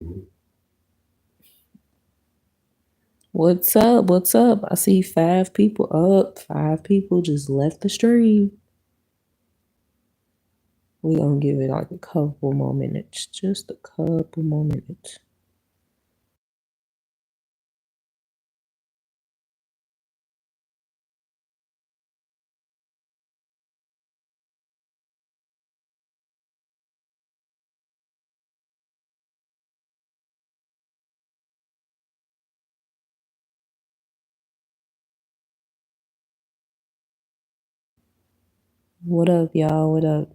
Mhm. What's up? What's up? I see five people up. Five people just left the stream. We gonna give it like a couple more minutes. Just a couple more minutes. What up, y'all? What up?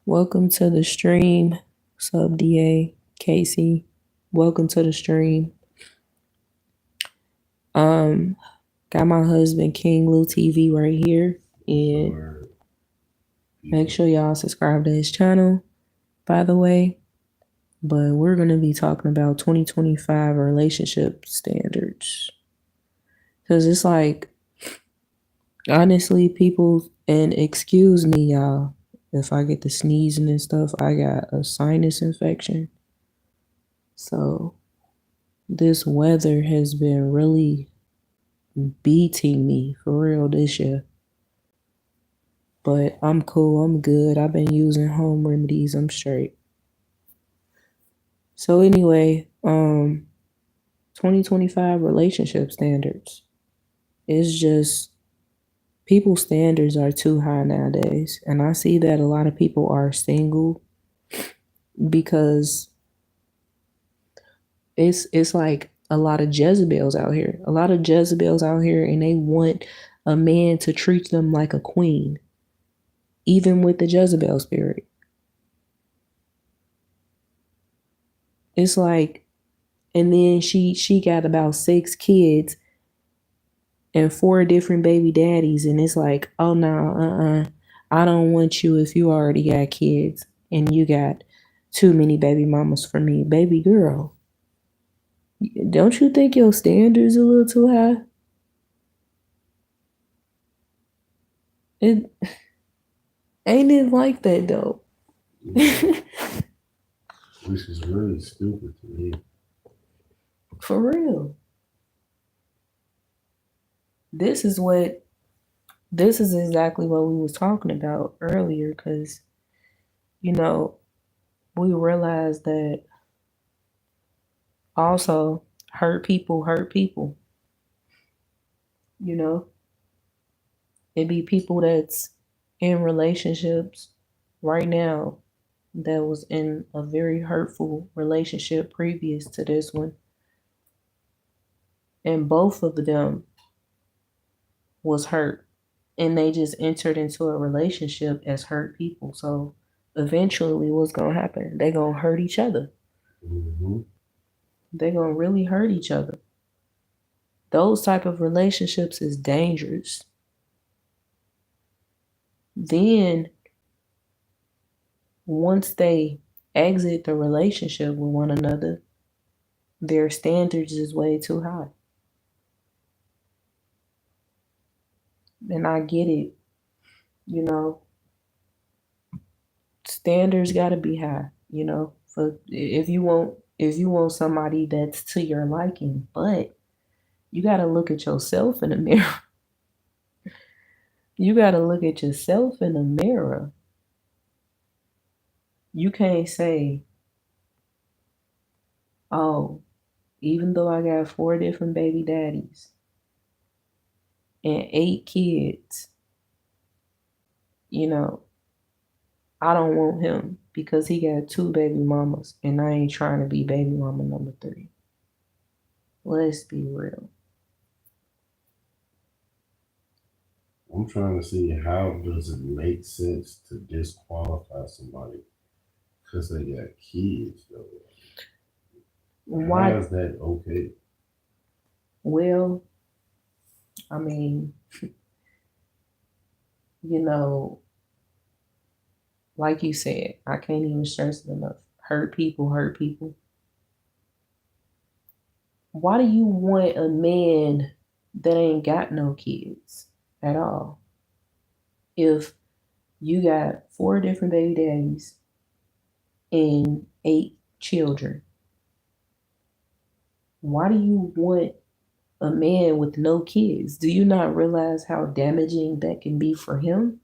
Welcome to the stream. Sub DA Casey. Welcome to the stream. Um, got my husband King Lou TV right here, and Or make people. sure y'all subscribe to his channel. By the way, but we're gonna be talking about 2025 relationship standards. Cause it's like honestly, people, and excuse me, y'all, if I get the sneezing and stuff, I got a sinus infection. So this weather has been really beating me for real this year. But I'm cool, I'm good. I've been using home remedies, I'm straight. So anyway, 2025 relationship standards. It's just people's standards are too high nowadays. And I see that a lot of people are single because it's like a lot of Jezebels out here. A lot of Jezebels out here and they want a man to treat them like a queen, even with the Jezebel spirit. It's like and then she got about six kids and four different baby daddies and it's like, oh no, I don't want you if you already got kids and you got too many baby mamas for me. Baby girl, don't you think your standards a little too high? It ain't it like that though. Yeah. Which is really stupid to me. For real. This is what this is exactly what we was talking about earlier cuz you know, we realized that also hurt people, you know. It be people that's in relationships right now that was in a very hurtful relationship previous to this one and both of them was hurt and they just entered into a relationship as hurt people. So eventually what's gonna happen? They gonna hurt each other. Hmm. They gonna really hurt each other. Those type of relationships is dangerous. Then once they exit the relationship with one another, their standards is way too high. And I get it, you know, standards gotta be high, you know, for if you want somebody that's to your liking, but you gotta look at yourself in the mirror. You gotta look at yourself in the mirror. You can't say, oh, even though I got four different baby daddies and eight kids, you know, I don't want him because he got two baby mamas and I ain't trying to be baby mama number three. Let's be real. I'm trying to see how does it make sense to disqualify somebody because they got kids though. Why? How is that okay? Well, I mean, you know, like you said, I can't even stress it enough. Hurt people, hurt people. Why do you want a man that ain't got no kids at all? If you got four different baby daddies and eight children. Why do you want a man with no kids? Do you not realize how damaging that can be for him?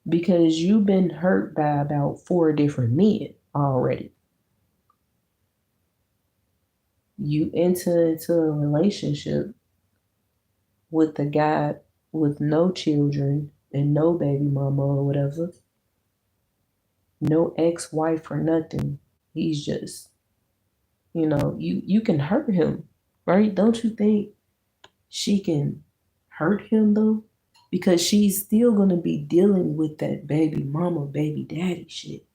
Because you've been hurt by about 4 different men already. You enter into a relationship with a guy with no children and no baby mama or whatever, no ex-wife or nothing. He's just, you can hurt him, right? Don't you think she can hurt him though? Because she's still gonna be dealing with that baby mama, baby daddy shit.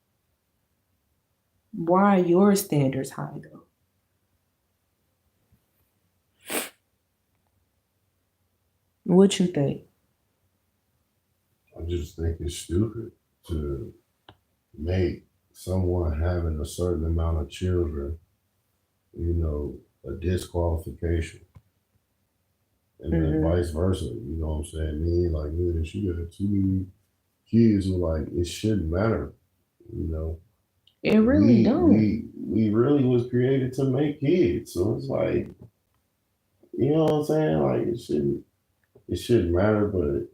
Why are your standards high though? What you think? I just think it's stupid to make someone having a certain amount of children, a disqualification. And then vice versa, you know what I'm saying? Me, like, man, she got 2 many kids who like it shouldn't matter, you know. It really don't. We really was created to make kids. So it's like, you know what I'm saying? Like it shouldn't matter, but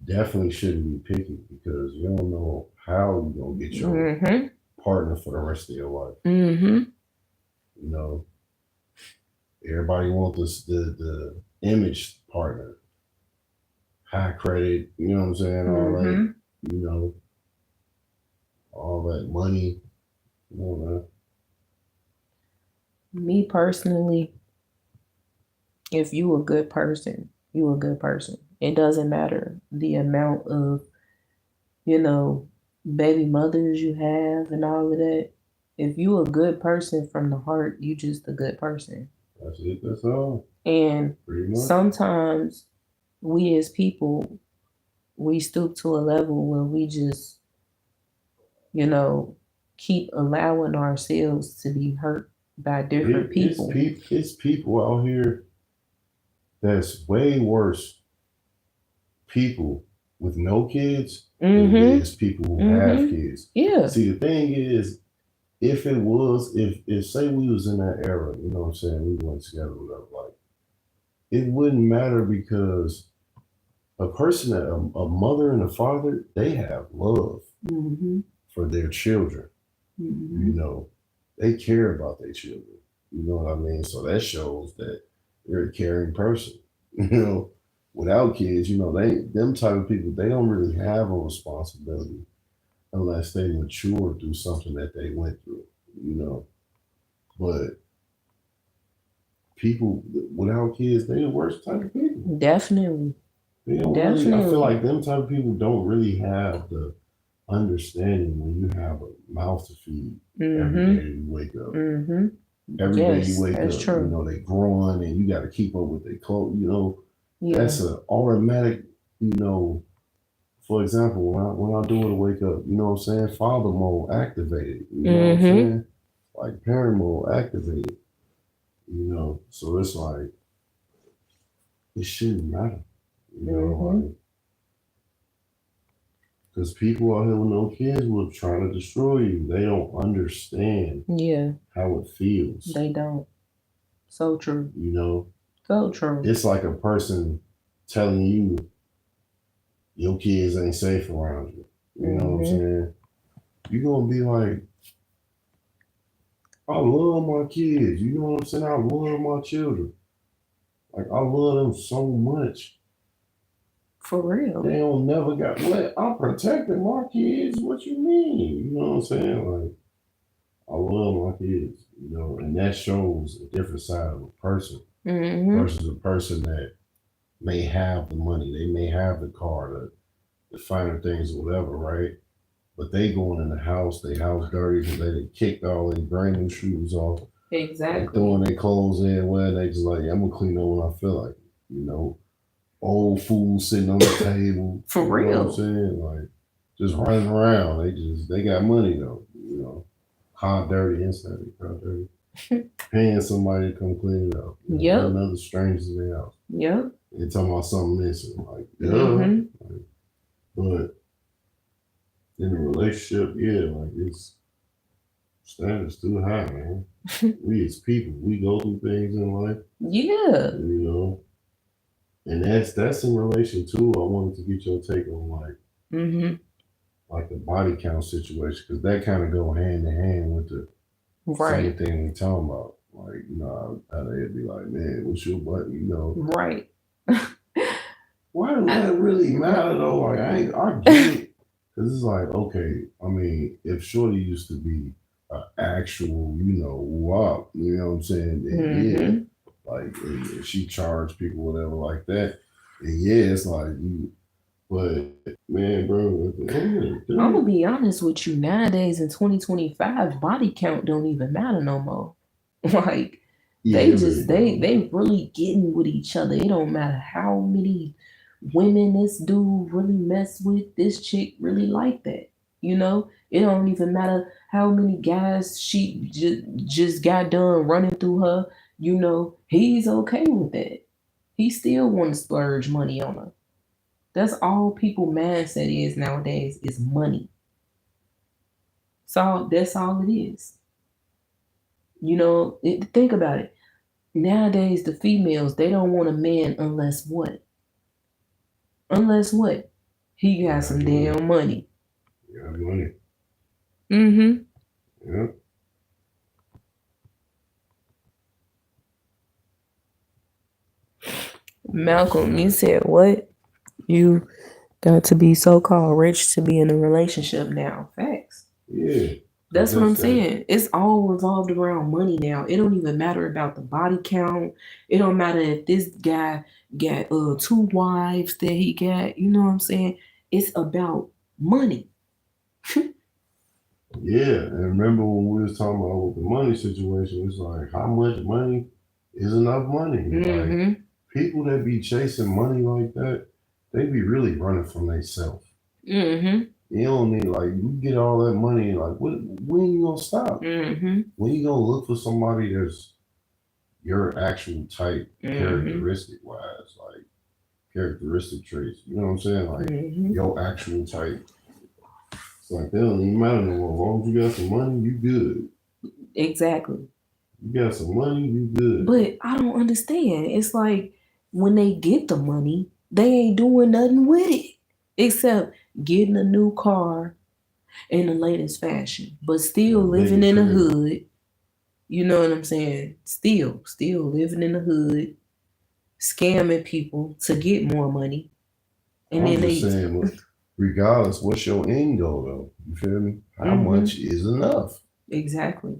definitely shouldn't be picky because you don't know how you're gonna get your partner for the rest of your life. You know, everybody wants the image partner, high credit. You know what I'm saying? All that, all that money. Me personally, if you a good person, you a good person. It doesn't matter the amount of, baby mothers you have and all of that. If you a good person from the heart, you just a good person. That's it. That's all. And sometimes we as people, we stoop to a level where we just, keep allowing ourselves to be hurt by different people. It's people out here that's way worse people with no kids than it is people who have kids. Yeah. See, the thing is, if say we was in that era, you know what I'm saying, we went together, whatever, like, it wouldn't matter because a person that a mother and a father, they have love for their children. They care about their children. You know what I mean? So that shows that they're a caring person. Without kids, them type of people, they don't really have a responsibility unless they mature through something that they went through. But people without kids, they're the worst type of people. Definitely. They don't really, I feel like them type of people don't really have the understanding when you have a mouth to feed every day you wake up. Every day you wake up, true. They growing and you got to keep up with their clothes. That's an automatic. For example, when I do it to wake up, you know what I'm saying? Father mode activated. You know what I'm saying? Like parent mode activated. So it's like it shouldn't matter. Because people out here with no kids will try to destroy you. They don't understand how it feels. They don't. So true. So true. It's like a person telling you your kids ain't safe around you. You know what I'm saying? You're going to be like, I love my kids. You know what I'm saying? I love my children. Like, I love them so much. For real. They don't never got what? I'm protecting my kids. What you mean? You know what I'm saying? Like, I love my kids, and that shows a different side of a person versus a person that may have the money, they may have the car, the finer things or whatever, right? But they going in the house, they house dirty because they kicked all their brand new shoes off. Exactly. They throwing their clothes in where they just like, I'm gonna clean up when I feel like it, Old food sitting on the table. For real. You know what I'm saying? Like, just running around. They got money though, hot dirty inside, hot dirty. Paying somebody to come clean it up. Another strangers in their house. Yep. They talking about something missing. Like, like, but in a relationship, yeah, like it's standards too high, man. We as people, we go through things in life, Yeah. you know, and that's in relation to. I wanted to get your take on Mm-hmm. like the body count situation because that kind of go hand in hand with the Right. same thing we talking about. Like, you know, how they'd be like, man, what's your butt? You know, Right. why does that really matter though? Like, I get it. Cause it's like, okay, I mean, if Shorty used to be an actual, you know, WAP, you know what I'm saying? Then yeah, Mm-hmm. like if she charged people, whatever, like that. And yeah, it's like you, but man, bro, at the end of the I'm day, gonna be honest with you. Nowadays in 2025, body count don't even matter no more. Like yeah, they it really just don't they matter. really getting with each other. It don't matter how many women this dude really mess with. This chick really like that. You know, it don't even matter how many guys she just got done running through her. You know, he's okay with that. He still want to splurge money on her. That's all people mindset is nowadays is money. So that's all it is. You know, think about it. Nowadays, the females they don't want a man unless what? Unless what? He You got got some money, damn money. you got money. Mm-hmm. Yeah, Malcolm, you shit. said what? You got to be so called rich to be in a relationship now. Facts. Yeah, cause That's what I'm that's that. saying. It's all revolved around money now. It don't even matter about the body count. It don't matter if this guy got two wives that he got. You know what I'm saying? It's about money. Yeah, and remember when we was talking about with the money situation, it's like how much money is enough money. Like Mm-hmm. people that be chasing money like that, they be really running from themselves. Mm-hmm. You don't need like you get all that money, like when you gonna stop? Mm-hmm. When you gonna look for somebody that's your actual type, Mm-hmm. characteristic wise, like characteristic traits. You know what I'm saying? Like Mm-hmm. your actual type. It's like that don't even matter no more. As long as you got some money, you good. Exactly. You got some money, you good. But I don't understand. It's like when they get the money, they ain't doing nothing with it except getting a new car in the latest fashion, but still The living bigger in the crib. hood. You know what I'm saying? Still living in the hood, scamming people to get more money, and I'm then just they saying, regardless, what's your end goal though? You feel me? How mm-hmm, much is enough? exactly.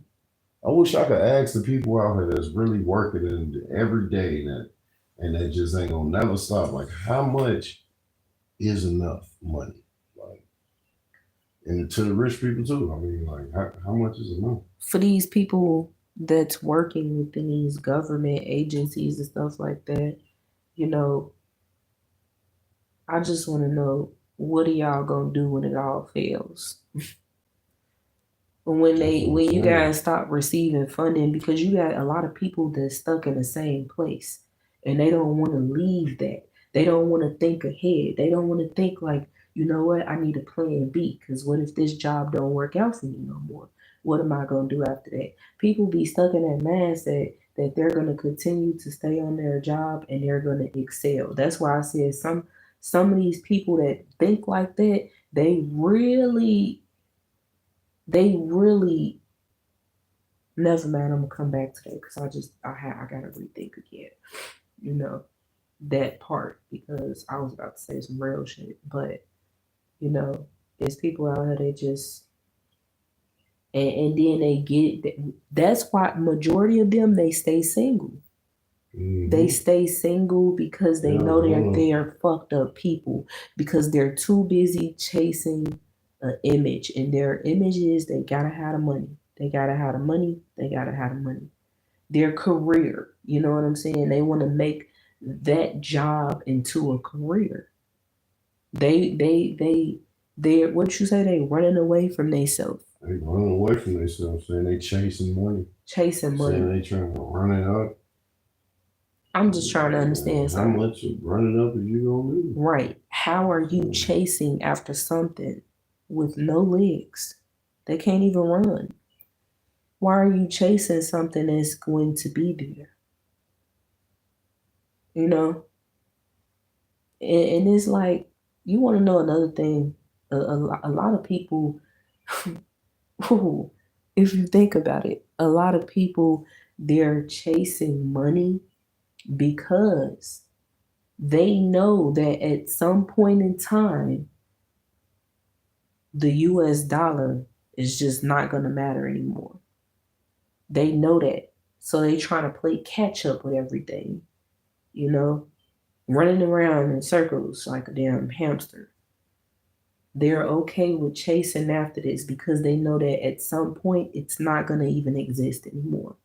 I wish I could ask the people out here that's really working in every day and that just ain't gonna never stop. Like, how much is enough money? Like, and to the rich people too. I mean, like, how much is enough? For these people that's working within these government agencies and stuff like that, you know, I just want to know what are y'all gonna do when it all fails? That's what I'm When you saying. guys stop receiving funding because you got a lot of people that's stuck in the same place and they don't want to leave that. They don't want to think ahead. They don't want to think like, you know what, I need a plan B because what if this job don't work out for me no more? What am I gonna do after that? People be stuck in that mindset that they're gonna continue to stay on their job and they're gonna excel. That's why I said some of these people that think like that, they really never mind. I'm gonna come back to that because I gotta rethink again. You know that part because I was about to say some real shit, but you know, there's people out there that just and then they get it. That's why majority of them they stay single. They Mm-hmm. stay single because they know Arizona. they're fucked up people because they're too busy chasing an image and their image is they gotta have the money. They gotta have the money. They gotta have the money. Their career. You know what I'm saying? They want to make that job into a career. They what you say they running away from themselves, They running away from themselves, saying they chasing money, chasing money. saying they trying to run it up. I'm just trying to Man, understand how something. much of running up is you gonna do? Right. How are you Mm, chasing after something? with no legs. They can't even run. Why are you chasing something that's going to be there? You know? And it's like, you want to know another thing? A lot of people, if you think about it, a lot of people, they're chasing money because they know that at some point in time, the US dollar is just not going to matter anymore. They know that. So they trying to play catch up with everything, you know, running around in circles like a damn hamster. They're okay with chasing after this because they know that at some point it's not going to even exist anymore.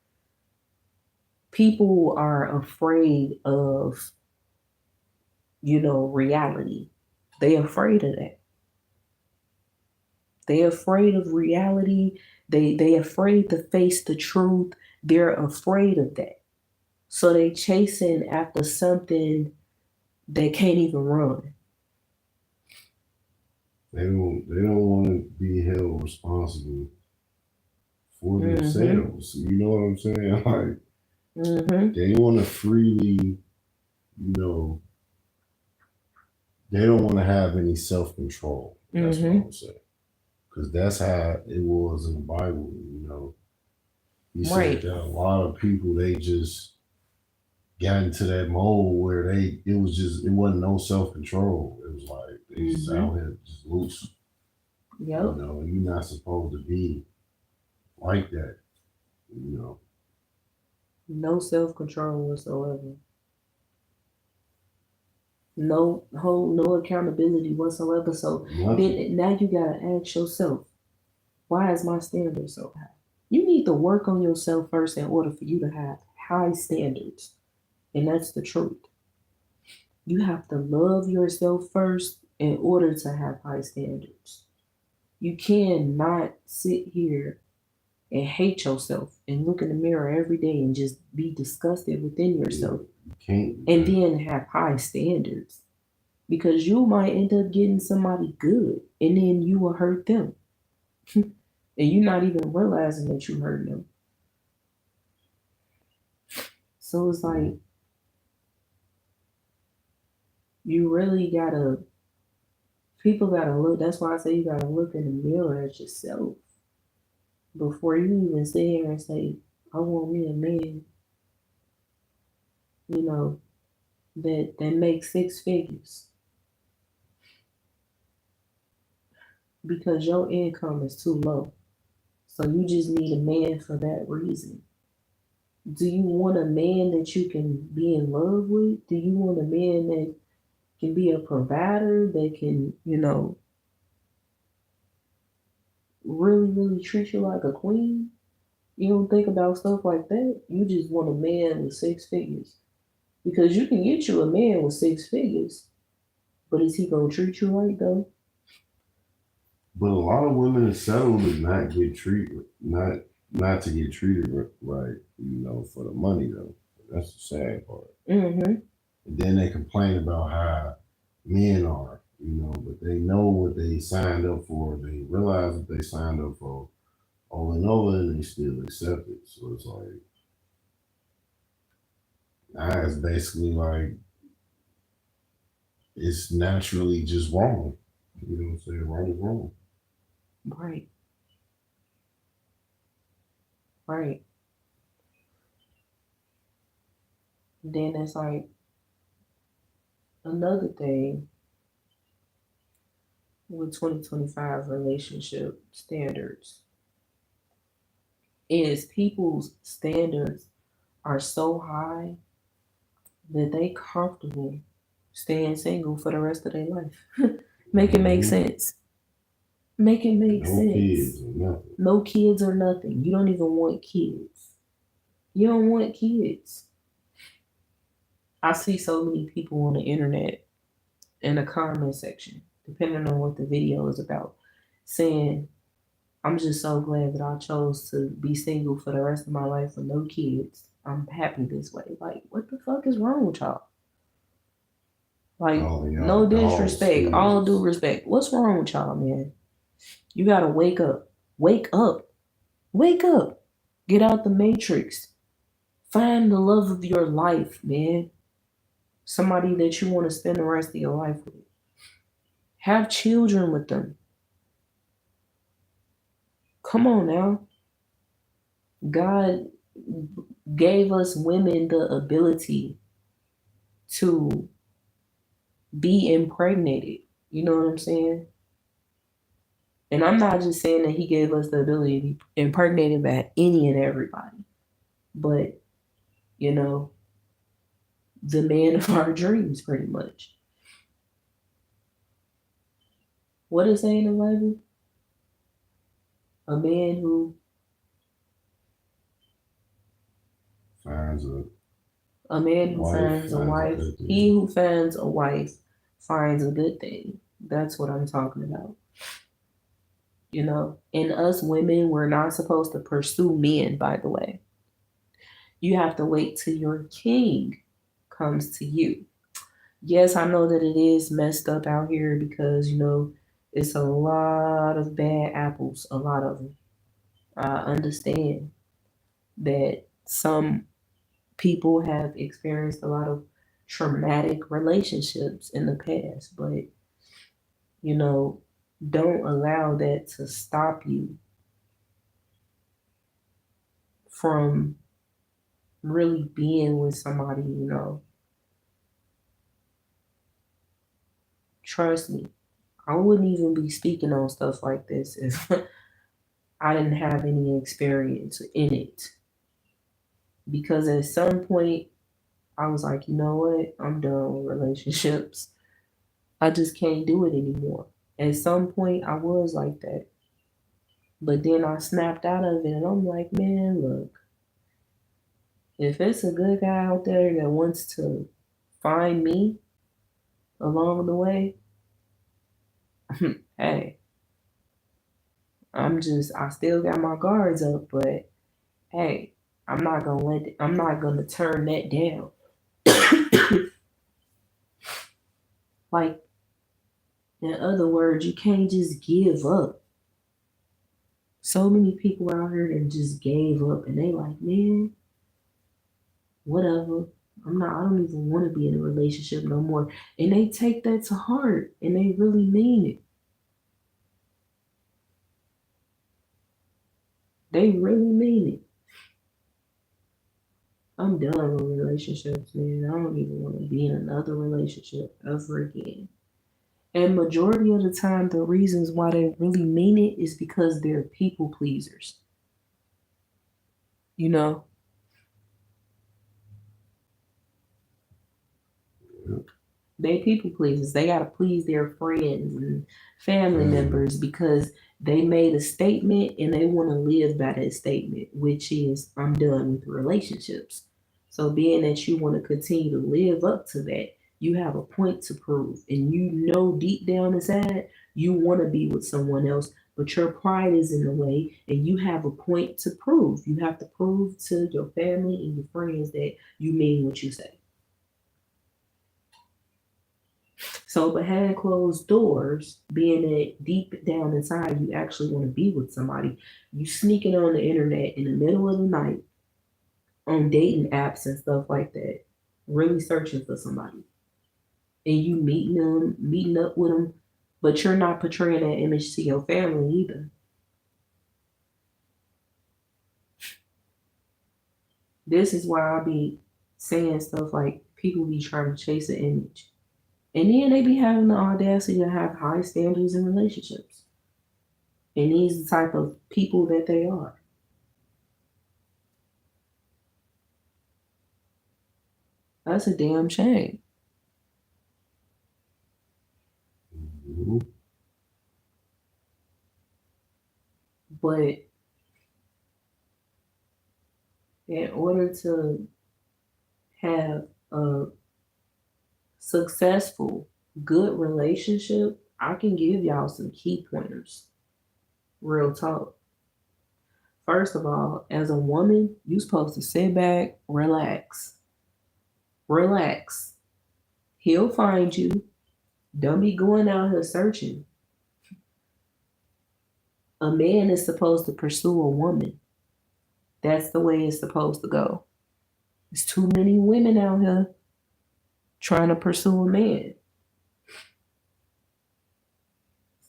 People are afraid of, reality. They're afraid of that. They're afraid of reality. They afraid to face the truth. They're afraid of that. So they chasing after something that can't even run. They don't want to be held responsible for themselves. You know what I'm saying? Like they want to freely, they don't want to have any self control. That's what I'm saying. Because that's how it was in the Bible. He said that a lot of people, they just got into that mold where it wasn't no self control. It was like they just out here just loose. Yep. You're not supposed to be like that. No self control whatsoever. No accountability whatsoever. So then now you gotta ask yourself, why is my standard so high? You need to work on yourself first in order for you to have high standards. And that's the truth. You have to love yourself first in order to have high standards. You cannot sit here and hate yourself and look in the mirror every day and just be disgusted within yourself. You can't. And then have high standards. Because you might end up getting somebody good and then you will hurt them. And you're not even realizing that you hurt them. So it's like, you really people gotta look. That's why I say you gotta look in the mirror at yourself before you even sit here and say, I want me a man, that makes 6 figures. Because your income is too low. So you just need a man for that reason. Do you want a man that you can be in love with? Do you want a man that can be a provider, that can, really, really treat you like a queen? You don't think about stuff like that. You just want a man with 6 figures. Because you can get you a man with 6 figures, but is he going to treat you right, though? But a lot of women settle to not get treated, not to get treated right, for the money though. That's the sad part. And then they complain about how men are, but they know what they signed up for. They realize what they signed up for over and over, and they still accept it. So it's like, now it's basically like, it's naturally just wrong. You know what I'm saying? Right is wrong. Right. Right. Then it's like, another thing with 2025 relationship standards is people's standards are so high that they comfortable staying single for the rest of their life. Make it make sense. Make it make sense. Kids or nothing. No kids or nothing. You don't even want kids. You don't want kids. I see so many people on the internet in the comment section, depending on what the video is about, saying, I'm just so glad that I chose to be single for the rest of my life with no kids. I'm happy this way. Like, what the fuck is wrong with y'all? Like, no disrespect, all due respect. What's wrong with y'all, man? You gotta wake up. Wake up. Wake up. Get out the matrix. Find the love of your life, man. Somebody that you want to spend the rest of your life with. Have children with them. Come on now. God gave us women the ability to be impregnated. You know what I'm saying? And I'm not just saying that he gave us the ability to be impregnated by any and everybody, but, you know, the man of our dreams, pretty much. What is saying in the Bible? A man who finds a man who wife, finds a finds a wife. good thing. He who finds a wife finds a good thing. That's what I'm talking about. You know, and us women, we're not supposed to pursue men, by the way. You have to wait till your king comes to you. Yes, I know that it is messed up out here because, you know, it's a lot of bad apples, a lot of them. I understand that some people have experienced a lot of traumatic relationships in the past, but, you know, don't allow that to stop you from really being with somebody, you know. Trust me, I wouldn't even be speaking on stuff like this if I didn't have any experience in it. Because at some point, I was like, you know what? I'm done with relationships. I just can't do it anymore. At some point, I was like that. But then I snapped out of it and I'm like, man, look, if it's a good guy out there that wants to find me along the way, hey, I still got my guards up, but hey, I'm not gonna turn that down. Like, in other words, you can't just give up. So many people out here that just gave up and they like, man, whatever. I don't even want to be in a relationship no more. And they take that to heart and they really mean it. They really mean it. I'm done with relationships, man. I don't even want to be in another relationship ever again. And majority of the time, the reasons why they really mean it is because they're people pleasers. You know, they people pleasers. They gotta please their friends and family members because they made a statement and they want to live by that statement, which is I'm done with relationships. So being that you want to continue to live up to that, you have a point to prove, and you know deep down inside you want to be with someone else, but your pride is in the way, and you have a point to prove. You have to prove to your family and your friends that you mean what you say. So behind closed doors, being that deep down inside you actually want to be with somebody, you sneaking on the internet in the middle of the night on dating apps and stuff like that, really searching for somebody. And you meeting up with them, but you're not portraying that image to your family either. This is why I be saying stuff like people be trying to chase an image. And then they be having the audacity to have high standards in relationships. And these the type of people that they are. That's a damn shame. Mhm. But in order to have a successful, good relationship, I can give y'all some key pointers. Real talk. First of all, as a woman, you supposed to sit back, relax. Relax. He'll find you. Don't be going out here searching. A man is supposed to pursue a woman. That's the way it's supposed to go. There's too many women out here trying to pursue a man.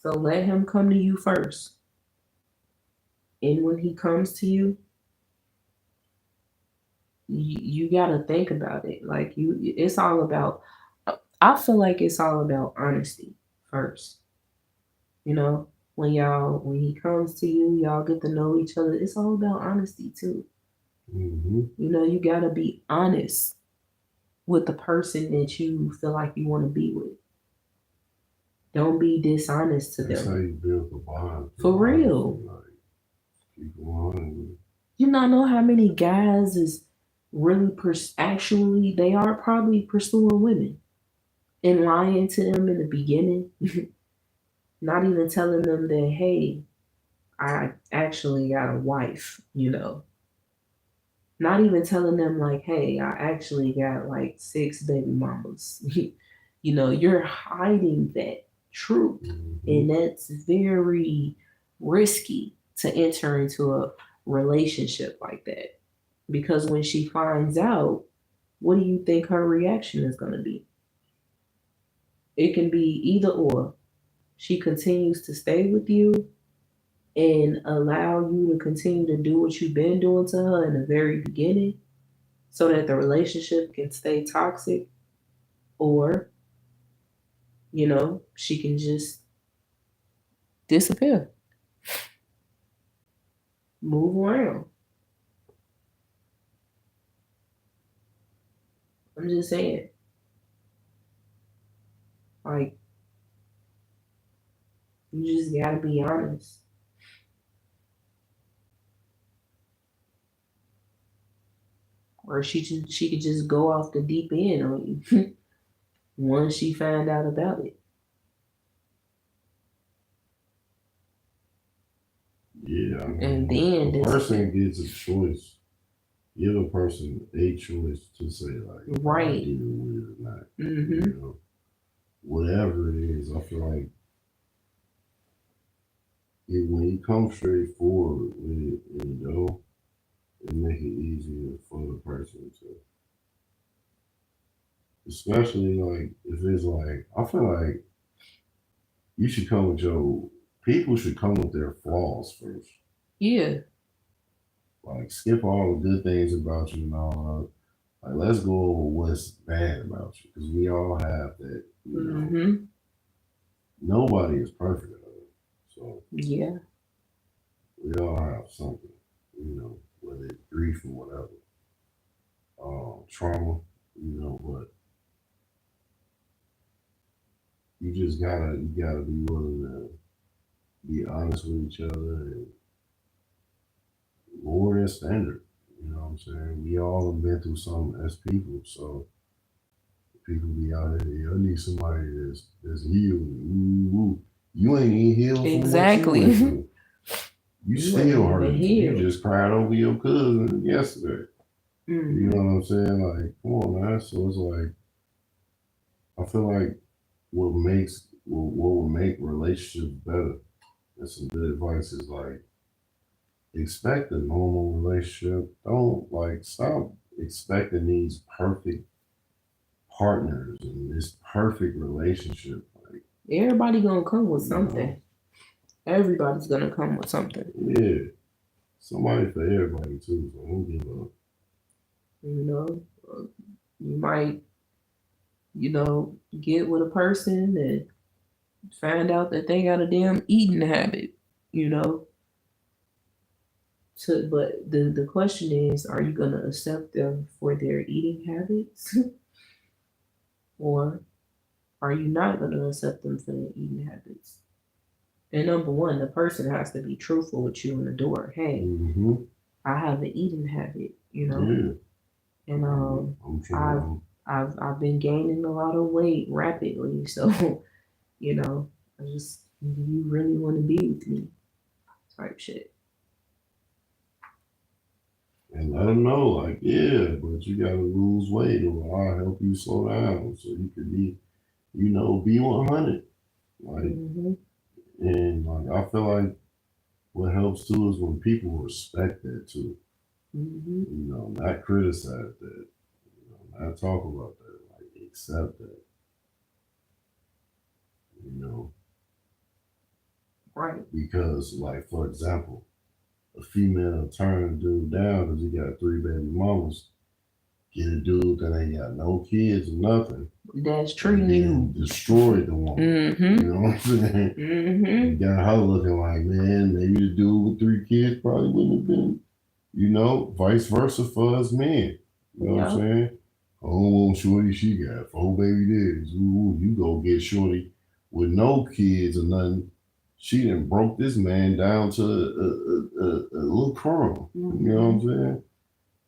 So let him come to you first. And when he comes to you, you gotta think about it. Like it's all about. I feel like it's all about honesty first. You know, when he comes to you, y'all get to know each other. It's all about honesty too. Mm-hmm. You know, you gotta be honest with the person that you feel like you want to be with. Don't be dishonest to That's how them. you build the bond. For real. Like, keep going. You not know how many guys is really actually they are probably pursuing women and lying to them in the beginning. Not even telling them that, hey, I actually got a wife, you know. Not even telling them like, hey, I actually got like 6 baby mamas. You know, you're hiding that truth. Mm-hmm. And that's very risky to enter into a relationship like that. Because when she finds out, what do you think her reaction is going to be? It can be either or. She continues to stay with you and allow you to continue to do what you've been doing to her in the very beginning so that the relationship can stay toxic, or, you know, she can just disappear, move around. I'm just saying, like, you just gotta be honest. Or she could just go off the deep end on you once she found out about it. Yeah, I mean, And then a this person gets a choice. Give a person a choice to say like, right, I deal with it or not. mm-hmm. You know, whatever it is, I feel like when you come straight forward with it, you know, it make it easier for the person to, especially like if it's like, I feel like you should come with your people should come with their flaws first. Yeah. Like skip all the good things about you and all. Like let's go over what's bad about you because we all have that. You know, Mm-hmm. nobody is perfect. So Yeah. we all have something. You know, whether it's grief or whatever, trauma. You know, but you gotta be willing to be honest with each other and lower their standard. You know what I'm saying? We all have been through something as people, so people be out here. I need somebody that's healed. Ooh. You ain't even healed from what you went Exactly. through. You still hurt. You healed. just cried over your cousin yesterday. Mm-hmm. You know what I'm saying? Like, come on, man. So it's like I feel like what will make relationships better. And some good advice is like expect a normal relationship. Don't like stop expecting these perfect partners and this perfect relationship. Like, Everybody gonna come with you something. know, Everybody's gonna come with something. yeah, somebody for everybody too. So don't give up. You know, you might, you know, get with a person and find out that they got a damn eating habit. You know, but the question is, are you gonna accept them for their eating habits, or are you not gonna accept them for their eating habits? And number one, the person has to be truthful with you in the door. Hey, Mm-hmm. I have an eating habit, you know, Yeah, and I'm I've trying. I've been gaining a lot of weight rapidly, so you know, I just do you really want to be with me? Type shit. And let them know, like, yeah, but you gotta lose weight, or I'll help you slow down so you can be, you know, be 100. Like, Mm-hmm. and like, I feel like what helps too is when people respect that too. Mm-hmm. You know, not criticize that. You know, not talk about that. Like accept that. You know, Right. because like for example, a female turn a dude down because he got three baby mamas. Get a dude that ain't got no kids or nothing, That's and treating then you. destroy the woman. Mm-hmm. You know what I'm saying? Mm-hmm. You got her looking like, man, maybe the dude with three kids probably wouldn't have been, you know, vice versa for us men. You know what I'm Yeah. saying? I don't want shorty, she got four baby daddies. Ooh, you go get shorty with no kids or nothing. She done broke this man down to a little crumb. Mm-hmm. You know what I'm saying?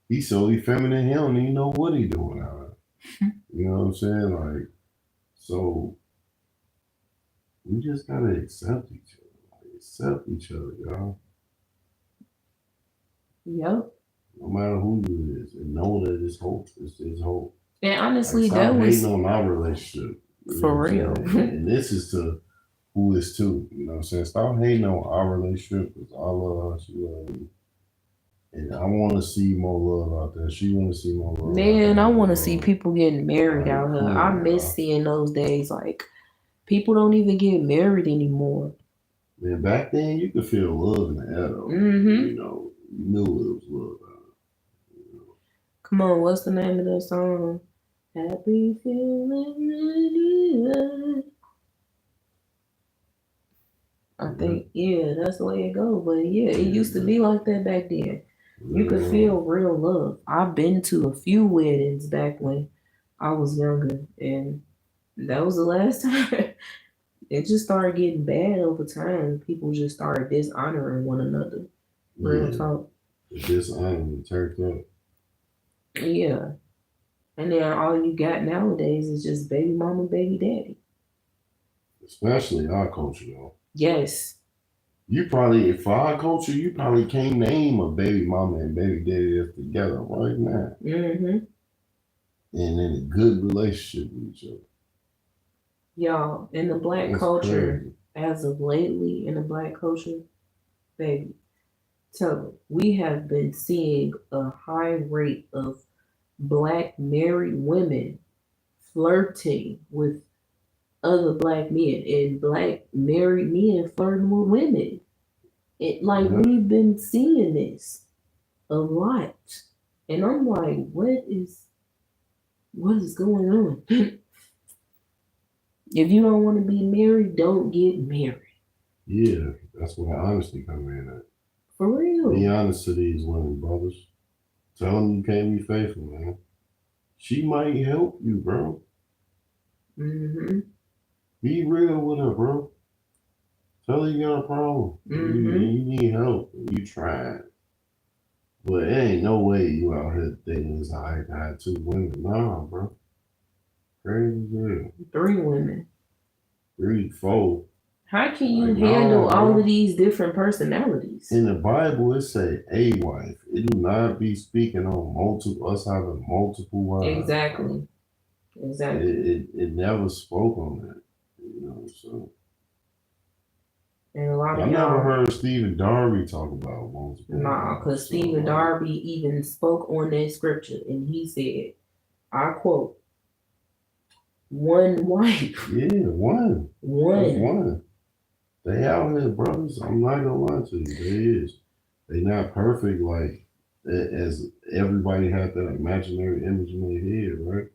He's so effeminate, he don't even know what he doing out there. You know what I'm saying? Like, so we just gotta accept each other. Like, accept each other, y'all. Yep. No matter who you is, and know that it's hope. It's hope. And Like, honestly, stop that hating was on our relationship. You know for what I'm real. saying? And this is to who is to. You know what I'm saying? Stop hating on our relationship because I love her, she love me. And I want to see more love out there. She want to see more love out Man, I there. want to see people getting married Like, out here. come I on, miss y'all. seeing those days. Like, people don't even get married anymore. Man, back then you could feel love in the air though. Mm-hmm. You know, you knew it was love out there. You know? Come on, what's the name of that song? Happy feeling. I Yeah. think, yeah, that's the way it goes. But yeah, it used to be like that back then. You could Real feel love. real love. I've been to a few weddings back when I was younger, and that was the last time. It just started getting bad over time. People just started dishonoring one another. Real Yeah. talk. The dishonor turned up. Yeah. And then all you got nowadays is just baby mama, baby daddy. Especially our culture, though. Yes. You probably, for our culture, you probably can't name a baby mama and baby daddy that's together right now Mm-hmm. and in a good relationship with each other. Y'all, in the black That's culture, crazy. as of lately, in the black culture, baby, tell me, we have been seeing a high rate of black married women flirting with other black men and black married men flirting with women. It like Yeah. we've been seeing this a lot. And I'm like, what is going on? If you don't want to be married, don't get married. Yeah, that's where honesty come in at. For Be real. honest to these women, brothers. Tell them you can't be faithful, man. She might help you, bro. Mm-hmm. Be real with her, bro. Tell her you got a problem. Mm-hmm. You need help. You trying. But it ain't no way you out here thinking it's alright to have two women. Nah, bro. Crazy as hell. 3 women. 3, 4. How can you Like, handle nah, all of bro. these different personalities? In the Bible, it say a wife. It do not be speaking on multiple us having multiple wives, bro. Exactly. It, Exactly. it never spoke on that. You know, so And a lot I of never y'all, heard Stephen Darby talk about multiple nah, wives. because So Stephen like, Darby even spoke on that scripture and he said, I quote, one wife. yeah, one. That's One. one. They out here, brothers. I'm not gonna lie to you. They is. They not perfect like as everybody had that imaginary image in their head, right?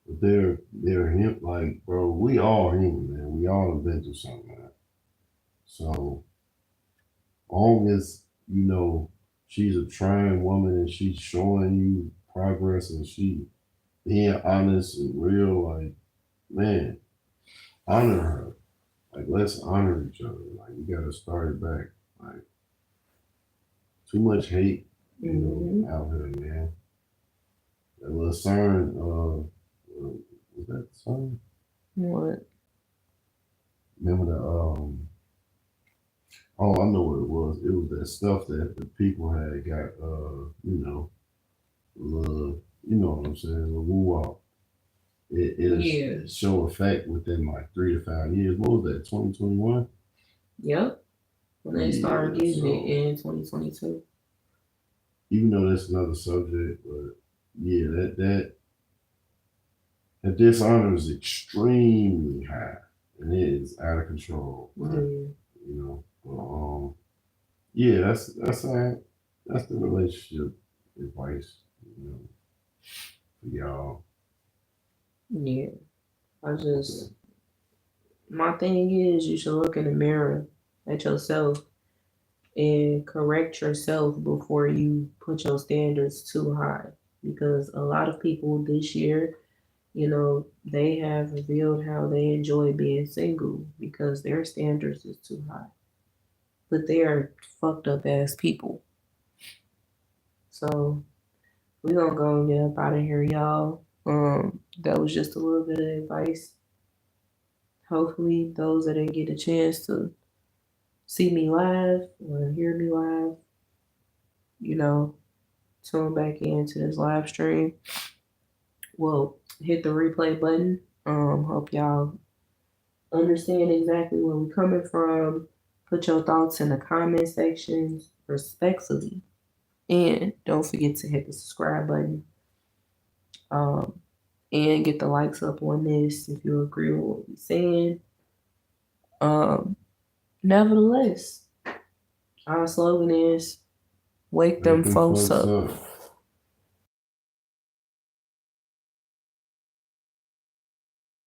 But they're him like, bro, we all human, man. We all have been through something, man. So long as you know she's a trying woman and she's showing you progress and she being honest and real, like, man, honor her. Like, let's honor each other. Like, we gotta start it back. Like, too much hate, Mm-hmm. out here, man. That little CERN, was that CERN? What? Remember oh, I know what it was. It was that stuff that the people had got, little, you know what I'm saying, the woo Yeah. it show effect within like 3 to 5 years. What was that, 2021? Yep. when they started Yeah, getting it so in 2022. even though that's another subject, but yeah, that dishonor is extremely high and it is out of control, man. You know, but, yeah, that's the relationship advice, you know, for y'all. Yeah. I just Okay. my thing is you should look in the mirror at yourself and correct yourself before you put your standards too high. Because a lot of people this year, they have revealed how they enjoy being single because their standards is too high. But they are fucked up ass people. So we gonna go and get up out of here, y'all. That was just a little bit of advice. Hopefully those that didn't get a chance to see me live or hear me live, you know, tune back into this live stream. Well, hit the replay button. Hope y'all understand exactly where we're coming from. Put your thoughts in the comment sections respectfully. And don't forget to hit the subscribe button. Um, and get the likes up on this if you agree with what we're saying. Um, Nevertheless, our slogan is wake Wake them them folks folks up. up.